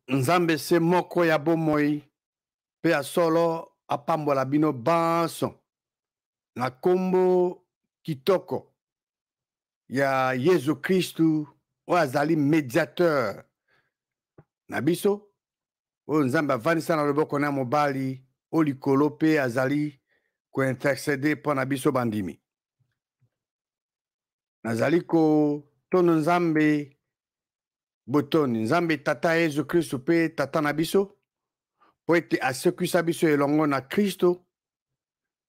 Nzambe se moko ya bomoi pe asolo apambola bino banso na kombo kitoko ya Yesu Kristu oyo azali médiateur na biso oyo Nzambe avandisa na loboko na mobali oyo likolo pe azali kointercede mpo na biso bandimi. Nazali kotono Nzambe botoni Nzambe tata Yesu Kristu pe tata na biso po ete asekwisa biso elongo na Kristo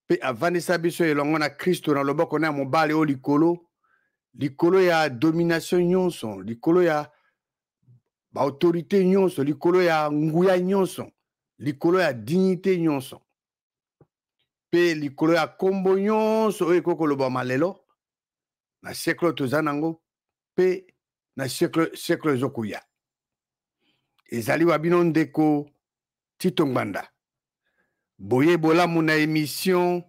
pe avandisa biso elongo na Kristo na loboko na mobali oyo likolo ya domination nyonso, likolo ya baautorité nyonso, likolo ya nguya nyonso, likolo ya dignité nyonso, pe likolo ya kombo nyonso oyo ekoki kolobama lelo na siècle oyo toza nango pe na siècle ezokoya. Ezali wa bino ndeko Tito Ngbanda boye bolamu na émission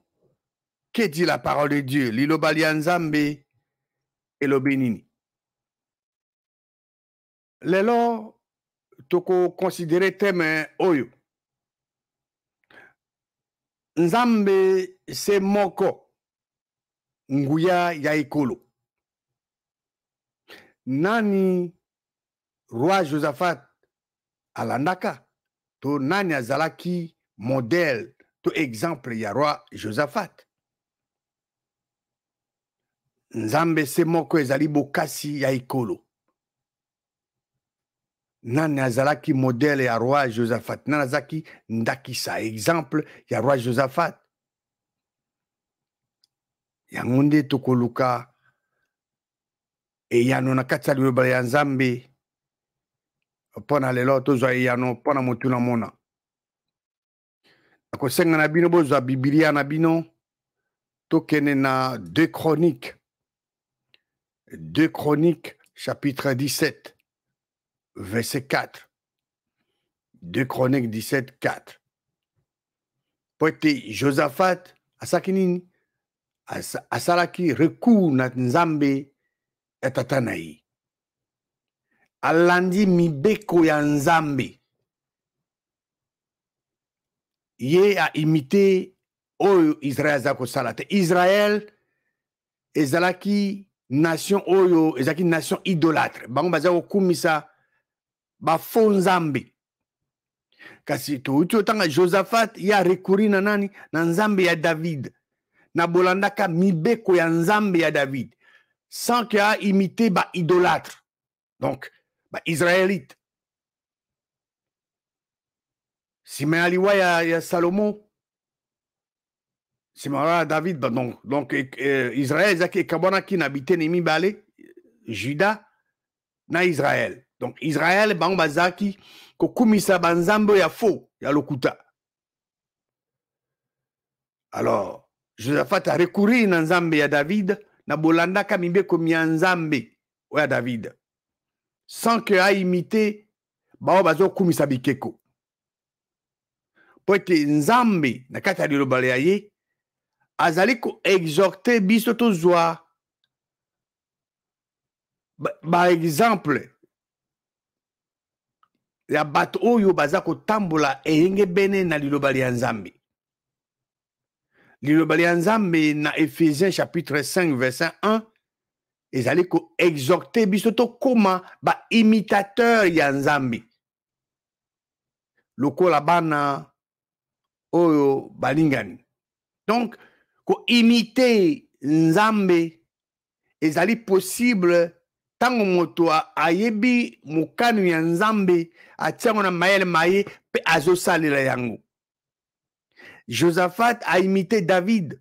Que dit la parole de Dieu, liloba lia Nzambe elobi nini. Lelo toko considérer thème oyo Nzambe se moko nguya ya ekolo. Nani roi Josaphat alandaka to nani azalaki modèle to exemple ya roi Josaphat. Nzambe se moko ezali bokasi ya ekolo. Nani azalaki modèle ya roi Josaphat, nani azalaki ndakisa exemple ya roi Josaphat. Yango nde tokoluka eyano na kati ya liloba ya Nzambe mpona lelo tozwa eyano mpona motu na mona. Nakosenga na bino bozwa Biblia na bino tokende na 2 Chroniques chapitre 17 verset 4. 2 Chroniques 17, 4. Po ete Josaphat asaki nini? Asalaki recours na Nzambe ya tata na ye. Alandi mibeko ya Nzambe. Ye a imité oyo Israël azalaki kosala te. Israël ezalaki nation oyo ezalaki nation idolâtre. Bango bazalaki kokumisa bafo Nzambe. Kasi touti otanga Josaphat ya recourir na nani? Na Nzambe ya David. Na bolandaka mibeko ya Nzambe ya David. Sans que a imité ba idolâtre. Donc, ba israélite. Sima ya liwa ya Salomon. Sima ya David. Donc Israël ezaki ekabwanaki na biteni mibale. Juda na Israël. Donc Israël bango bazaki kokumisa banzambe ya faux ya lokuta. Alors Josaphat a recouru na Nzambe ya David na bolandaka mibeko ya Nzambe ya David sans que a imité bao bazo kumisa bikeko. Po ete Nzambe na kati ya liloba ya ye azali ko exhorter biso tozwa ba exemple ya bato oyo baza kotambola eyenge bene na liloba ya Nzambe. Liloba ya Nzambe na Ephésiens chapitre 5 verset 1 ezali ko exhorter biso to koma ba imitateur ya Nzambe. Lokola bana oyo balingani. Donc ko imiter Nzambe ezali possible tango moto ayebi mokano ya Nzambe atiango na mayele maye pe azosalela yango. Josaphat a imité David.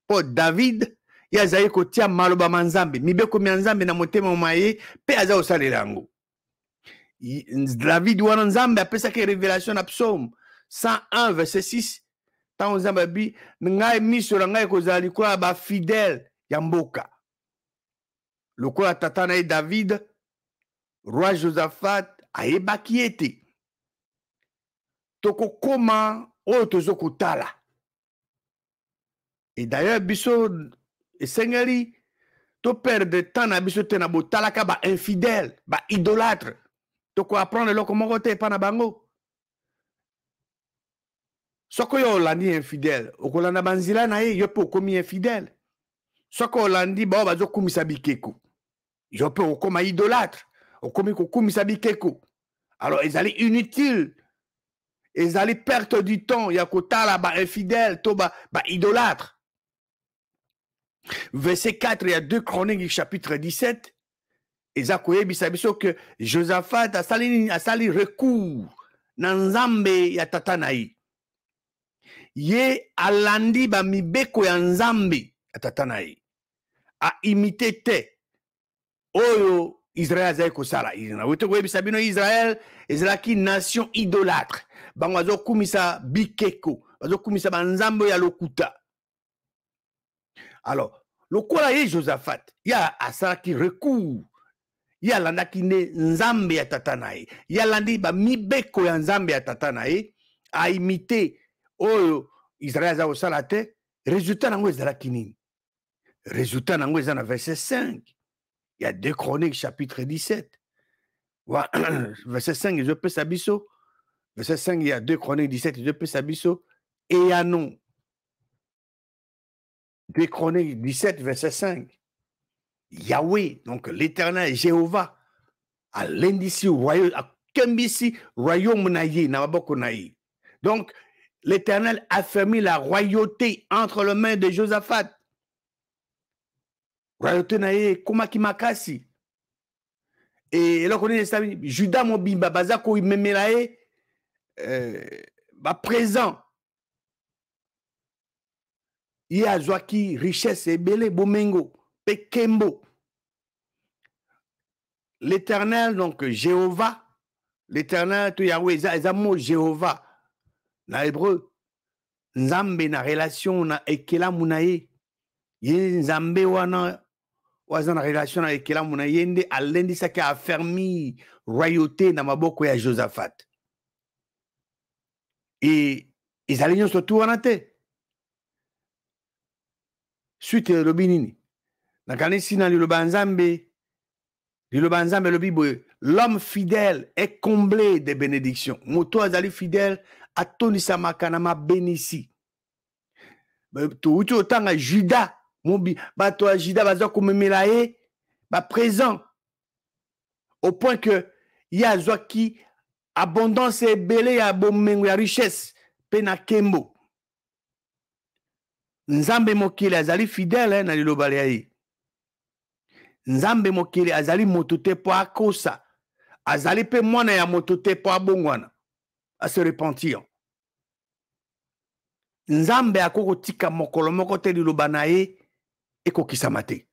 Po David ye azali kotia maloba ma Nzambe mibeko ya Nzambe na motema maye pe aza kosalela yango. David wana Nzambe apesaki révélation na Psaume 101 verset 6. Tango Nzambe bi ngai miso na ngai kozala likola ba fidèle ya mboka. Lokola tata na ye David, roi Josaphat ayebaki ete tokokoma oyo tozokotala. Et d'ailleurs biso esengeli to perdre temps na biso te na botalaka ba infidèle, ba idolâtre. toko apprendre loko moko te pa na bango. Soko yo olandi infidèle, okolanda banzila na ye, yo pe okomi infidèle. Soko olandi bao bazo kumisa bikeko, yo pe okoma idolâtre, okomi kokumisa bikeko. Alors ezali inutile, ezali perte du temps, ya kotala ba infidèle to ba idolâtre. Verset 4, il y a 2 Chroniques chapitre 17. Eza koyebisa biso que Josaphat asali recours na nzambe ya tata na ye. Ye alandi ba mibeko ya nzambe ya tata na ye. A imité te oyo Israël azali kosala. Na wote koyebisa bino Israël ezalaki nation idolâtre. Bango azokumisa bikeko, azokumisa ba nzambe ya lokuta. Alors, lokola ye Josaphat, ya asalaki recours. Ya landaki ne nzambe ya tata na ye. Ya landi ba mibeko ya nzambe ya tata na ye. A imité oyo Israël aza kosala te. Résultat nango ezalaki nini? Résultat nango eza na verset 5. Il y a 2 Chroniques chapitre 17. Verset 5, je peux sabiso. Verset 5, il y a 2 Chroniques 17, je peux sabiso. Et il y a non. 2 Chroniques 17, verset 5. Yahweh, donc l'Éternel, Jéhovah, a l'indisi royaume, a kembisi royaume naïe, na maboko naïe. Donc, l'Éternel a fermé la royauté entre les mains de Josaphat. Royauté naïe, komaki makasi. Et là, on est Judas mobimba, bazako imemelae, présent. Il y a Zoaki, richesse et belé, bomengo, pekembo. L'Éternel, donc Jéhovah, l'Éternel, tout Yahweh, Zamo Jéhovah, na hébreu, Nzambe na relation na ekela munaye, ye Nzambe wana, waza na relation na ekela munaye, nde alendi saki affermi royauté na maboko ya Josaphat. Et ils allaient surtout en te. Suite le binini. Na kanisi na liloba nzambe le Bible, l'homme fidèle est comblé de bénédictions. Moto azali fidèle atonisa makanama bénissi. To uti otanga Judas, mobi bato a Judas baza komemela ye ba présent au point que ya zwaki abondance ebele ya bomengo ya richesse pe na kembo. Nzambe mokili azali fidèle na liloba ya ye. Nzambe mokili azali moto te po akosa, azali pe mwana ya moto te po abongwana, a se repentir. Nzambe akoko tika mokolo moko te liloba na ye ekokisama te.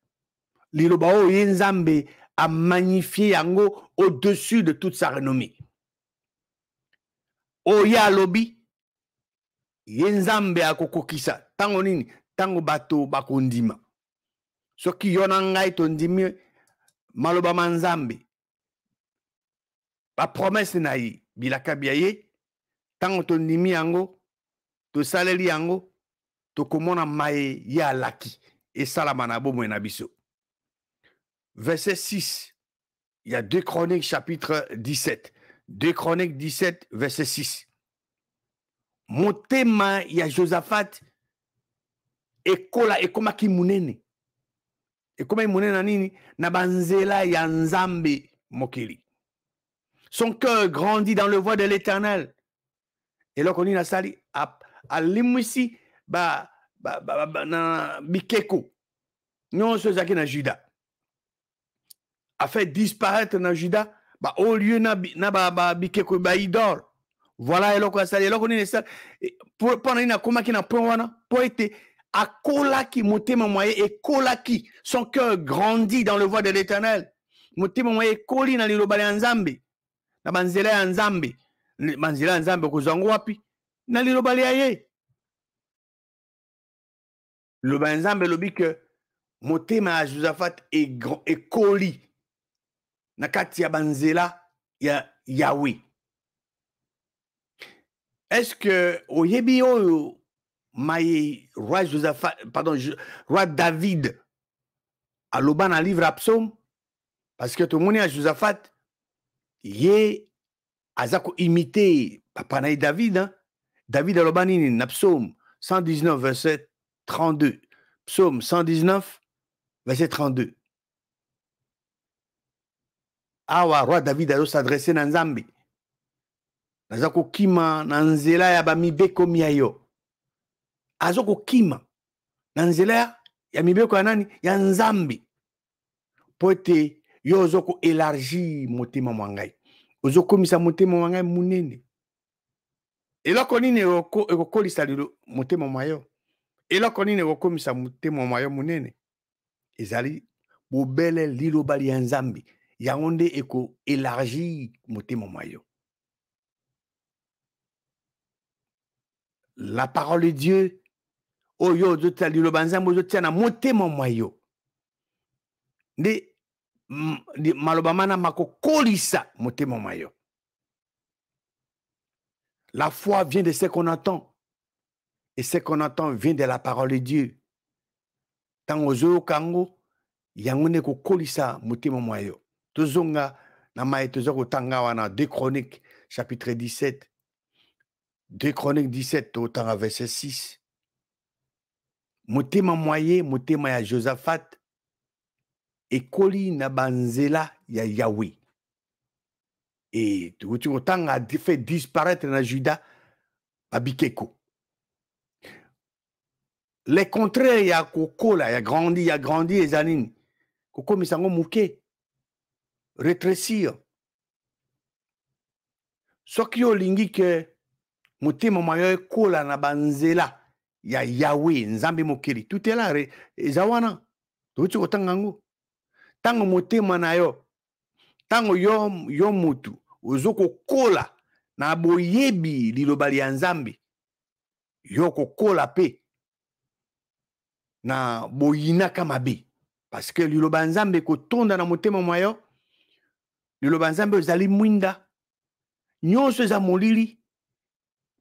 Liloba oyo ye Nzambe a magnifié yango au-dessus de toute sa renommée. Oya alobi ye Nzambe akokokisa tango nini, tango bato bakondima. Soki yona ngai tondimi maloba manzambe ba promesse na ye bilaka bia ye tango tondimi yango to saleli yango to komona maye ya laki et salama na bomwe na biso. Verset 6, il y a 2 Chroniques chapitre 17. 2 Chroniques 17 verset 6. Motema ya Josaphat ekoma ki munene. Ekoma munene na nini? Na banzela ya Nzambe mokili. Son cœur grandit dans le voie de l'Éternel. Et là, on dit, Nasali, à limousi, na bikeko. Non, ce qui na Juda. A fait disparaître na Juda, au lieu na bikeko, idole. Voilà, et là, on dit, pendant une akoma qui n'a pas wana, pour être à kolaki, motema moye, et kolaki, son cœur grandit dans le voie de l'Éternel. Motema moye, koli na lilobale Nzambe. Na banzela ya Nzambe. Banzela ya Nzambe kozango wapi? Na lilobale ya ye. Liloba ya Nzambe lobi que motema ya Josaphat est koli. Na kati ya banzela ya Yahweh. Est-ce que oyebi oyo maye roi Josaphat, pardon, roi David aloba na livre Psaume? Parce que tout le monde a Josaphat ye azako imité papa na David, hein? David alobani nini na psaume 119 verset 32. Psaume 119 verset 32. Awa roi David azo s'adresser na Nzambe. Nazako kima na nzela ya bamibeko miayo. Azoko kima na nzela ya mibeko ya nani? Ya Nzambe. Po ete yo ozoko élargi motema mwangai. Ozokomisa motema mwangai munene. Eloko nini ekokolisa motema mwayo? Eloko nini ekokomisa motema mwayo munene? Ezali bobele liloba ya Nzambe. Yango nde eko élargi motema mwayo. La parole de Dieu, oyo ozotia liloba Nzambe ozotia na motema mwayo. Nde maloba mana makokolisa motema mwayo. La foi vient de ce qu'on entend. Et ce qu'on entend vient de la parole de Dieu. Tant ozo kango, yango ne kokolisa motema mwayo. Tozonga na mae tozoko tanga wana 2 Chroniques chapitre 17. 2 Chroniques 17 au verset 6. Motema mwaye, motema ya Josaphat ekoli na banzela ya Yahweh. Et tu otanga a fait disparaître na Juda babikeko. Les contraires ya kokola ya grandi ezanini. Koko misango muke. Rétrécir. Soki olingi ke motema mwayo ekola na banzela ya Yahweh, Nzambe mokeli. Tout est là, ezawana. Tu otanga ngo. Tango motema na yo. Tango yo mutu. Ozoko kola na boyebi liloba ya Nzambe. Yo kokola pe. Na boyinaka mabe. Parce que liloba Nzambe kotonda na motema mwayo. Liloba Nzambe ozali mwinda. Nyonso eza molili.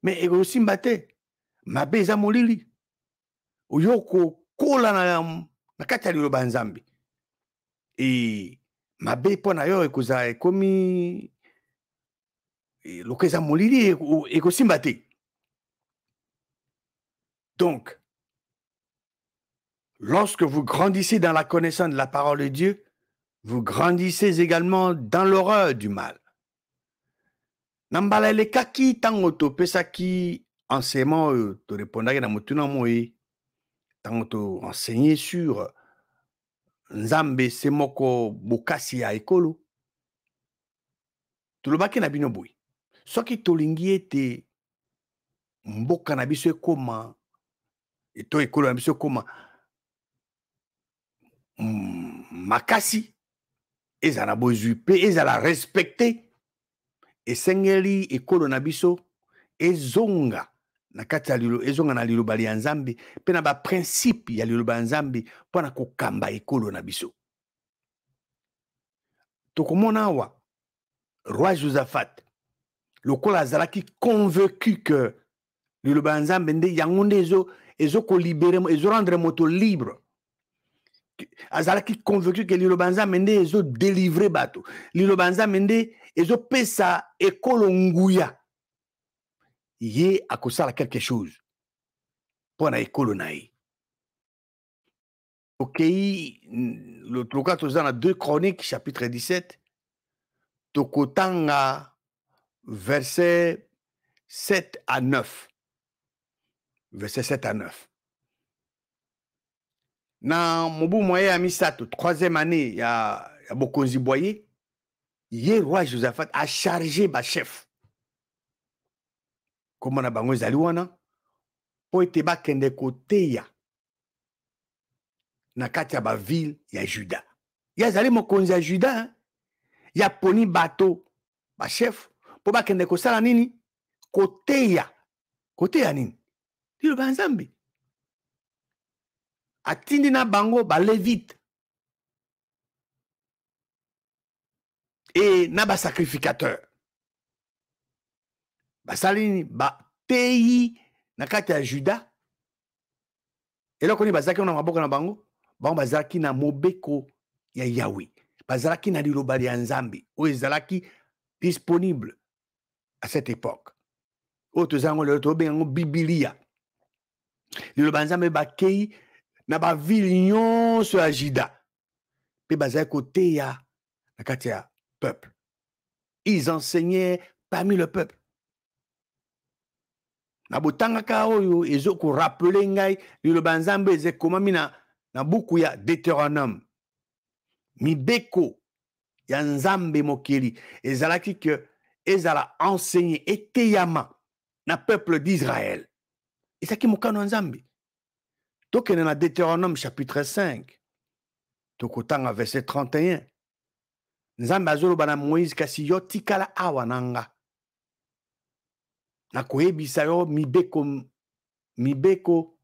Mais ekosimba te. Mabe eza molili. Oyo kokola na kati ya liloba Nzambe. Et mabe pona yo ekoza ekomi loko eza molili ekosimba te. Donc, lorsque vous grandissez dans la connaissance de la parole de Dieu, vous grandissez également dans l'horreur du mal. Nambala elekaki tango to pesaki enseignement to répondaki na mutuna moyi tango to enseigner sur Nzambe semoko bokasi ya ekolo. Tulobaki na bino boyi. Soki tolingi ete mboka na biso ekoma eto ekolo na biso ekoma makasi ezala bozwi pe ezala respecté esengeli ekolo na biso ezonga na kati ya ezonga na liloba ya Nzambe pe na ba principe ya liloba ya Nzambe pona kokamba ekolo na biso. Tokomona awa roi Josaphat lokola azalaki convaincu que liloba ya Nzambe nde yango nde ezo ko libérer ezo rendre moto libre. Azalaki convaincu que liloba Nzambe nde ezo délivrer bato. Liloba Nzambe nde ezo pesa ekolo nguya. Ye akosala quelque chose pona ekolo na ye. Okei le troka tozana 2 Chroniques chapitre 17 tokotanga verset 7 à 9. Verset 7 à 9. Na mobu moye ya misato, 3e année ya bokonzi boye, ye roi Josaphat a chargé ba chef. Comment na bango ezali wana po ete bakende koteya na kati ya ba ville ya Juda. Ya zali mokonzi ya Juda, ya poni bato ba chef po bakende kosala nini? Koteya. Koteya nini? Liloba Nzambe. Atindi na bango ba levite et na ba sacrificateur. Basalini ba teyi na kati ya Juda. Eloko ni bazaki na maboka na bango, bango bazaki na mobeko ya Yahweh. Bazalaki na liloba ya Nzambe, o ezalaki disponible à cette époque. Autres angles le Biblia. Le banzambe bakei na ba ville nyonso ya Juda. Pe bazai côté ya na kati ya peuple. Ils enseignaient parmi le peuple. Na botanga ka oyo ezo ko rappeler ngai le banzambe ze komami na buku ya Deutéronome. Mibeko ya nzambe mokeli ezalaki que ezala enseigné eteyama na peuple d'Israël. Ezaki mokano nzambe. Tokene na Deutéronome chapitre 5. Tokotanga verset 31. Nzambe azoloba na Moïse kasi yo tikala awa nanga. Na koyebisa yo mibeko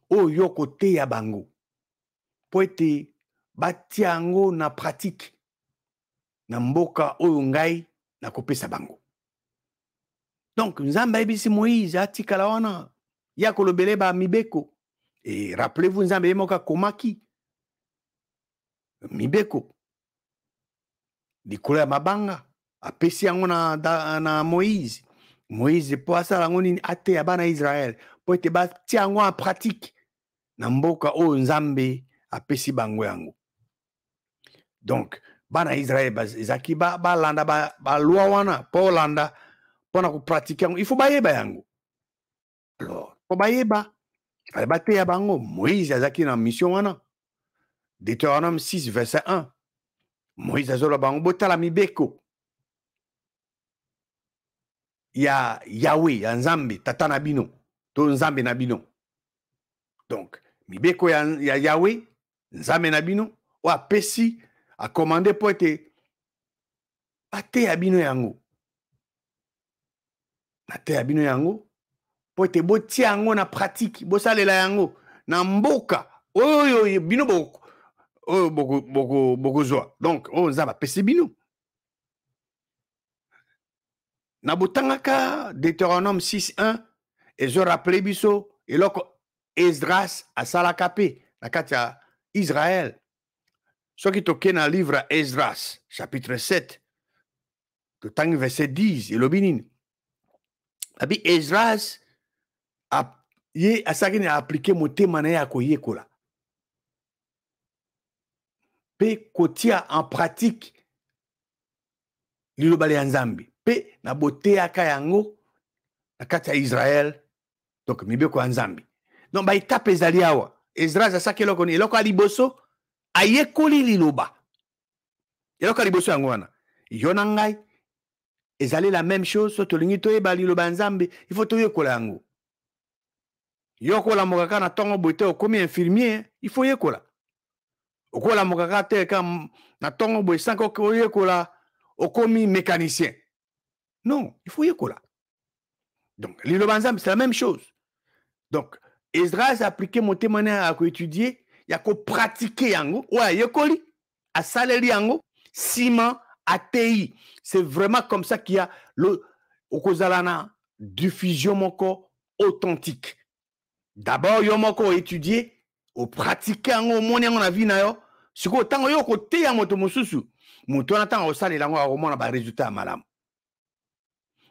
oyo koteya bango. Po ete batia yango na pratique na mboka oyo ngai na kopesa bango. Donc nzambe ayebisi Moïse atikala wana ya kolobele ba mibeko. Et rappelez-vous nzambe yemoka komaki mibeko likolo ya mabanga apesi yango na Moïse. Moïse po asala yango nini ateya bana Israël po ete batia yango en pratique na mboka oyo nzambe apesi bango yango. Donc bana Israël ezaki balanda ba loi wana po landa pona ko pratique yango il faut bayeba yango. Alors po bayeba fallait bateya bango. Moïse azaki na mission wana. Deutéronome 6 verset 1. Moïse azolo bango botala mibeko ya Yahweh ya nzambe tata na bino to nzambe na bino. Donc mibeko ya Yahweh nzambe na bino o apesi a commandé po ete bateya bino yango. Bateya bino yango po ete botia yango na pratique bosalela yango na mboka oyo bino bokozwa. Donc oyo nzambe apesi bino. Na botangaka Deutéronome 6:1 ezo rappele biso eloko Esdras asalaka pe na kati ya Israël. Soki toke na livre Esdras chapitre 7 totangi verset 10 elobi nini. Abi Esdras ye asaki na appliquer motema na ye ya koyekola pe kotia en pratique liloba ya nzambe pe na boteyaka yango na kati ya Israël. Donc mibeko ya nzambe. Donc ba étape ezali awa. Esdras asaki eloko ni eloko aliboso ayekoli liloba. Eloko aliboso yango wana. Yo na ngai ezali la même chose so tolingi toyeba liloba nzambe il faut toyekola yango. Yo kola mokaka na tongo boite okomi infirmier il faut yekola. Okola mokaka te ka na tongo boye sanko koyekola okomi mécanicien. Non, il faut yekola. Donc liloba nzambe c'est la même chose. Donc Esdras a appliqué mon témoignage à étudier, il y a qu'à pratiquer yango, ouais, yekoli, à saleri yango, ciment, ATI. C'est vraiment comme ça qu'il y a le okozalana diffusion moko authentique. D'abord, yo moko étudier, au pratiquer yango, mon yango na vie na yo, siko tango yo kote ya moto mosusu, moto na tango osale yango a romona ba résultat malam.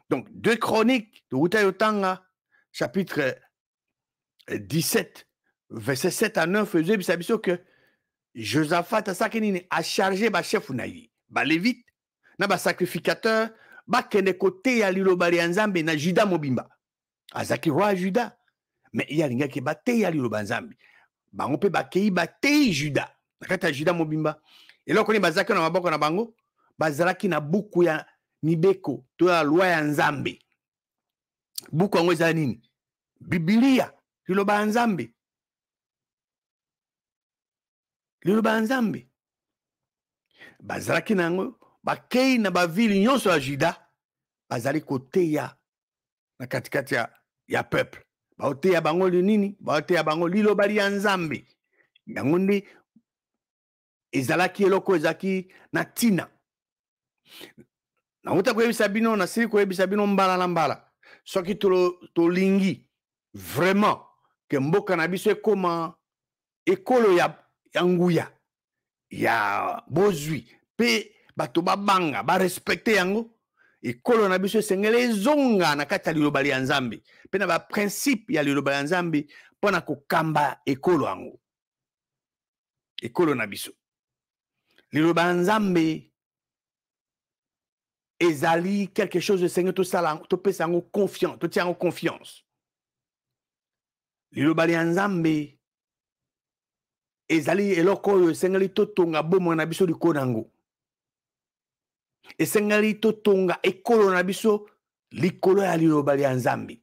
Donc 2 Chroniques, de Uta Yotanga, chapitre 17, verset 7 à 9, faisait que Josaphat a chargé ba chef naï, ba lévite, na ba sacrificateur, ba kene kote ya liloba ya nzambe na Juda mobimba. Azaki roi Juda, mais il y a linga ki ba te ya liloba nzambe. Bango pe ba kei ba te Juda, na kata Juda mobimba. Et là koni bazaki na maboko na bango, bazalaki na buku ya mibeko, to ya loi ya nzambe. Buku yango eza nini? Biblia. Liloba nzambe. Liloba nzambe. Bazalaki nango, bakei na ba ville nyonso ya Juda, bazali koteya na katikati ya peuple. Ba oteya bango nini? Ba oteya bango liloba ya nzambe. Yango nde ezalaki eloko ezaki na tina. Na uta koyebisa bino na siri koyebisa bino mbala na mbala. Soki tolingi vraiment que mboka na biso ekoma ekolo ya nguya ya bozwi pe bato babanga ba respecter yango ekolo na biso esengeli ezonga na kati ya liloba ya Nzambe mpe na ba principe ya liloba ya Nzambe mpona kokamba ekolo yango ekolo na biso liloba ya Nzambe ezali quelque chose de sengeli tosala topesa yango confiance totia yango confiance liloba ya Nzambe ezali eloko oyo esengeli totonga bomoi na biso likolo nango esengeli totonga ekolo na biso likolo ya liloba ya Nzambe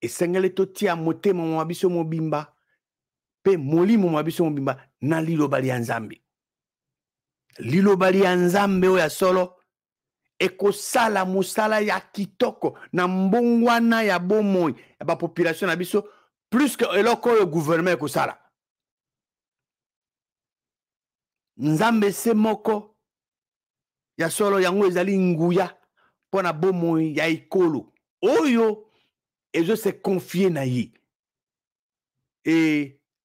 esengeli totia motema mwa biso mobimba pe molimo mwa biso mobimba na liloba ya Nzambe liloba ya Nzambe oyo ya solo ekosala musala ya kitoko na mbongwana ya bomoi ya ba population na biso plus que eloko oyo gouvernement ekosala Nzambe se moko ya solo yango ezali nguya pona bomoi ya ekolo oyo ezo se confier na ye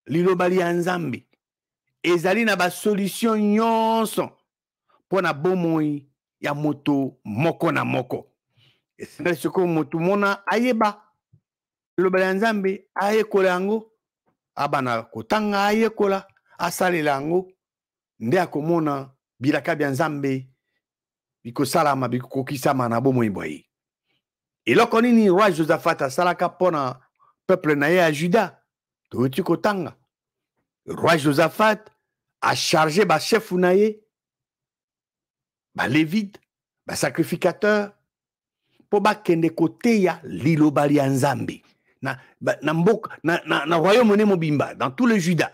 liloba ya Nzambe ezali na ba solution nyonso pona bomoi ya moto moko na moko esengeli siko moto mona ayeba liloba ya Nzambe ayekola yango abana kotanga ayekola asalela yango nde akomona bilaka bya Nzambe bikosalama bikokisama na bomoi boye eloko nini roi Josaphat asalaka mpona peuple na ye ya Juda toyoti kotanga roi Josaphat a chargé ba chef na ye ba lévite ba sacrificateur po bakende koteya liloba ya Nzambe na mboka na royaume ne mobimba dans tout le Juda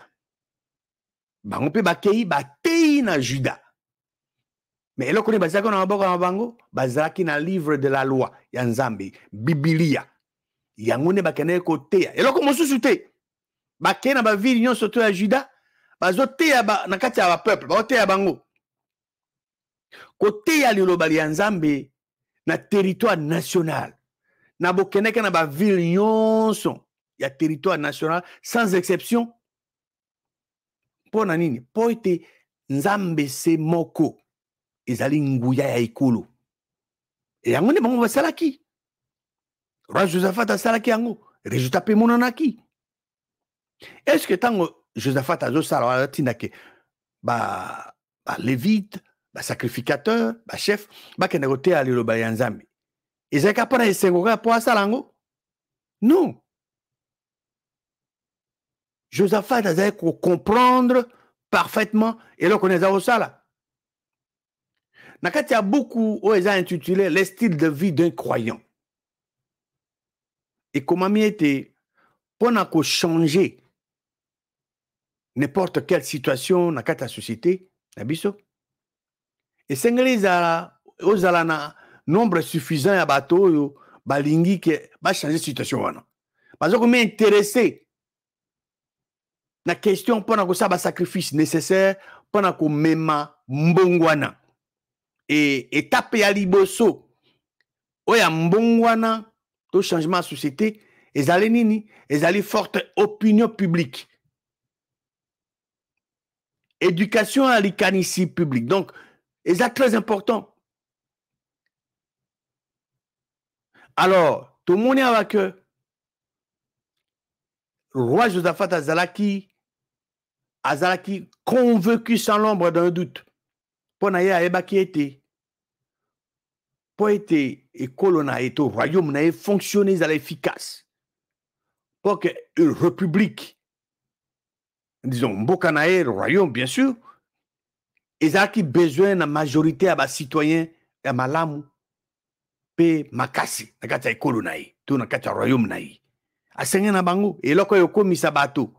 bango pe bakei bateyi na Juda mais eloko ni bazalaki na maboko na bango bazalaki na livre de la loi ya Nzambe Biblia yango ne bakende koteya eloko mosusu te bakei na bavile nyonso to ya Juda bazoteya na kati ya bapeuple baoteya bango koteya liloba ya Nzambe na territoire national na bokendeke na bavile nyonso ya territoire national sans exception mpona nini po ete Nzambe se moko ezali nguya ya ekolo yango nde bango basalaki roi Josaphat asalaki yango résultat mpe emonanaki est-ce que ntango Josaphat azosala wana atindaki ba lévite ba sacrificateur ba chef bakende koteya liloba ya Nzambe ezalaki mpona esengo kaka mpo asala yango non Josaphat azalaki kocomprendre parfaitement eloko nini aza kosala na kati ya buku oyo eza intitulé le style de vie d'un croyant ekomami ete mpona kochange n'importe quelle situation na kati ya société na biso esengeli ozala na nombre suffisant ya bato oyo balingi ke bachange situation wana bazokomi intéressé na question mpona kosala basacrifice nécessaire mpona komema mbongwana étape ya liboso oyo ya mbongwana to changement ya société ezali nini ezali forte opinion publique éducation à likanisi publique donc eza très important alors tomoni awa ke roi Josaphat azalaki convaincu sans l'ombre d'un doute mpona ye ayebaki ete po ete ekolo na ye to royaume na ye fonctionne ezala efficace po ke république disons mboka na ye royaume bien sûr ezalaki besoin na majorité ya bacitoyen ya malamu mpe makasi na kati ya ekolo na ye to na kati ya royaume na ye asenge na bango eloko oyo ekomisa bato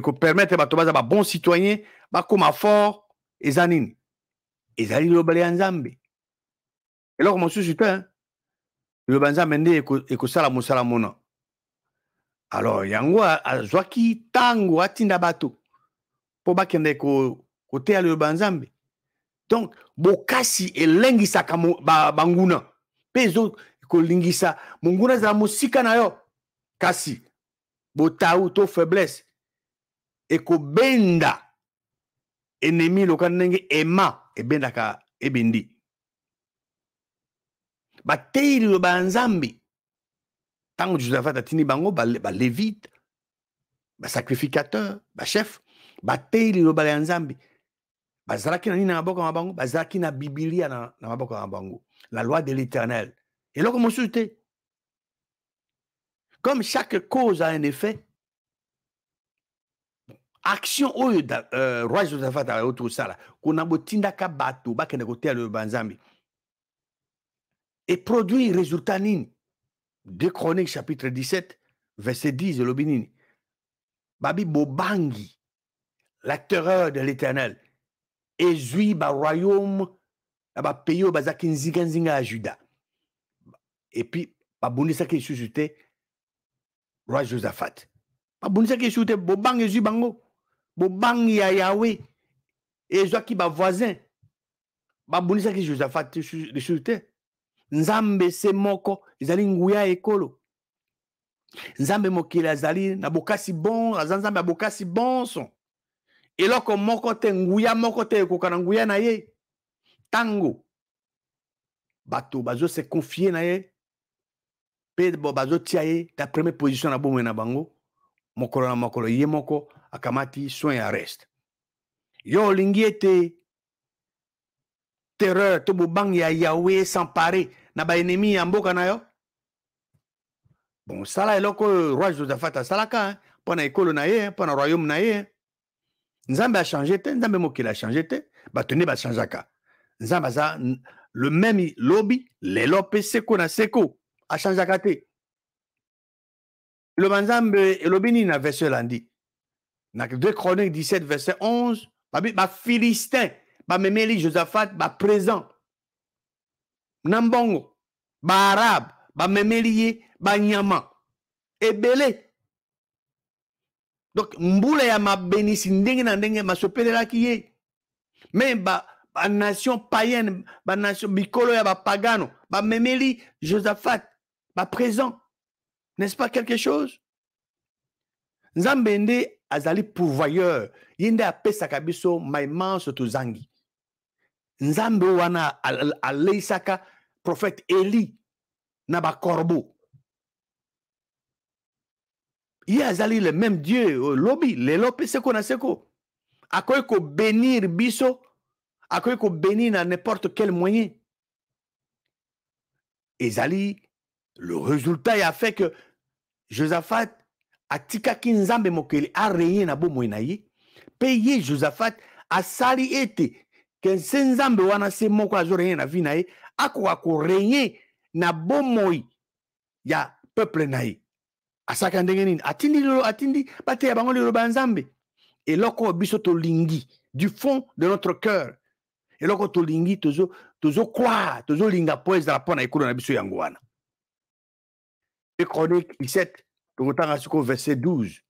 kopermettre bato baza babon citoyen bakoma fort eza nini ezali liloba ya Nzambe eloko mosusu te liloba ya Nzambe nde ekosala mosala mona alors yango azwaki ntango atinda bato mpo bakende koteya liloba ya Nzambe donc bokasi elengisaka banguna mpe ezokolingisa monguna ezala mosika na yo kasi botau to faiblesse ekobenda ennemi loka ndenge ema ebendaka ebendi. Batei liloba nzambe tango Josaphat atini bango ba lévite, ba sacrificateur, ba chef, batei liloba ya nzambe. Bazalaki na nini na maboko na bango, bazalaki na Biblia na maboko na bango, la loi de l'Éternel. Et là comme te. Comme chaque cause a un effet, action oyo roi Josaphat a autour ça qu'on a botinda ka bato ba kende kote le banzambi et produit résultat nini. 2 Chroniques chapitre 17 verset 10 lobinini. Babi bobangi la terreur de l'Éternel et zui ba royaume ba pays bazaki nzinga à Juda. Et puis ba bundisa ki suscité roi Josaphat. Ba bundisa ki suscité bobangi zui bango. Bobangi ya Yahweh et zwa ki ba voisin. Ba bundisa ki Josaphat suscité. Nzambe se moko ezali nguya ekolo. Nzambe mokili azali na bokasi bon, nzambe bokasi bonso. Eloko moko te nguya moko te kokana nguya na ye. Tango bato bazo se confier na ye. Pe bazo tia ye ta première position na bomo na bango. Mokolo na mokolo ye moko akamati soin ya reste. Yo lingi ete terreur to bobang ya Yahweh s'emparer na ba ennemi ya mboka na yo. Bon, sala eloko roi Josaphat salaka pona ekolo na ye, pona royaume na ye. Nzambe a changé te, nzambe mokili a changé te, batone ba changeaka. Nzambe za le même lobby, les lope seko na seko a changeaka te. Le banzambe elobini na verset landi. Na 2 Chroniques 17 verset 11, ba Philistin ba memeli Josaphat ba présent. Nambongo ba arabe ba memeli ye ba nyama ebele. Donc mbula ya mabenisi ndenge na ndenge masopelela ki ye. Mais ba nation païenne, ba nation bikolo ya ba pagano, ba memeli Josaphat ba présent. N'est-ce pas quelque chose? Nzambe nde azali pourvoyeur, yende apesaka biso maimanso tozangi. Nzambe wana aleisaka prophète Eli na ba corbeau. Il azali le même Dieu, lobby, les lopes seko na seko. Akoy ko bénir biso, akoy ko bénir na n'importe quel moyen. Ezali, le résultat a fait que Josaphat a tikaki nzambe mokeli a régné na bomoi na ye. Payé Josaphat a sali ete que nzambe wana se moko azo régné na vie na ye, ako régné na bomoi ya peuple na ye. Asaka ndenge nini atindi bate ya bango lelo banzambe. Et loko biso to lingi du fond de notre cœur. Et loko to lingi tozo croire, tozo linga poeza la pona ekolo na biso yango wana. Chronique 17 verset 12.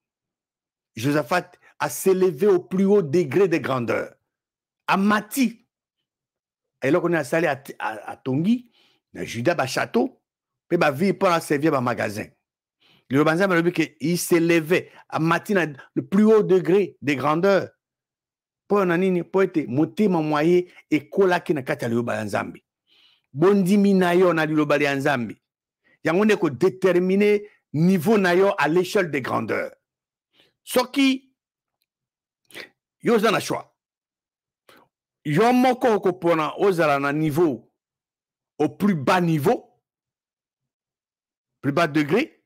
Josaphat a s'élevé au plus haut degré de grandeur. Amati. Et là, on est installé à Tongi, dans Juda, ba château, puis ba vie pour servir ba magasin. Le banzam a dit qu'il s'élevait à Mati le plus haut degré de grandeur. Pour nanini, pour être motima moyen et kola ki na kata le banzambi. Bondimi na yo na le banzambi. Yango ne ko déterminer niveau na yo à l'échelle de grandeur. Soki yo zana choix. Yo moko ko pona ozala na niveau au plus bas niveau, plus bas degré,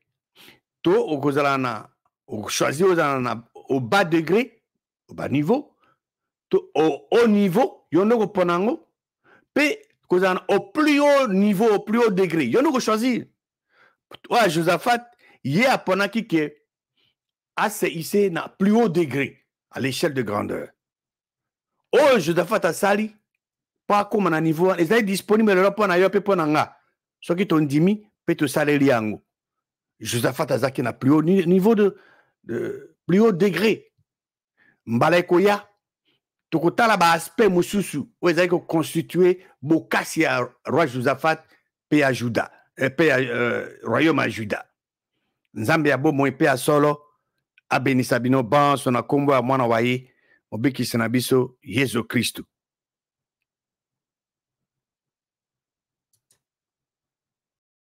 to okozala na choisir ozala na au bas degré, au bas niveau, to au haut niveau, yo no ko pona ngo, pe kozala au plus haut niveau, au plus haut degré, yo no ko choisir. Ouais, Josaphat, il a ponaki que a se hissé na plus haut degré à l'échelle de grandeur. Oh, Josaphat a sali, pas comme un niveau, ils sont disponibles là pour na yo pe pona nga. Ce qui ton dimi, pe to saleli yango. Josaphat a zaki na plus haut niveau de plus haut degré. Mbale koya, tokotala ba aspect mususu, où ils ont constitué bokasi à roi Josaphat pe à Juda. Royaume à Juda. Nzambe ya bo mo pe a solo a benisa bino ban so na kombo a mwana waye mobikisi na biso Yesu Kristu.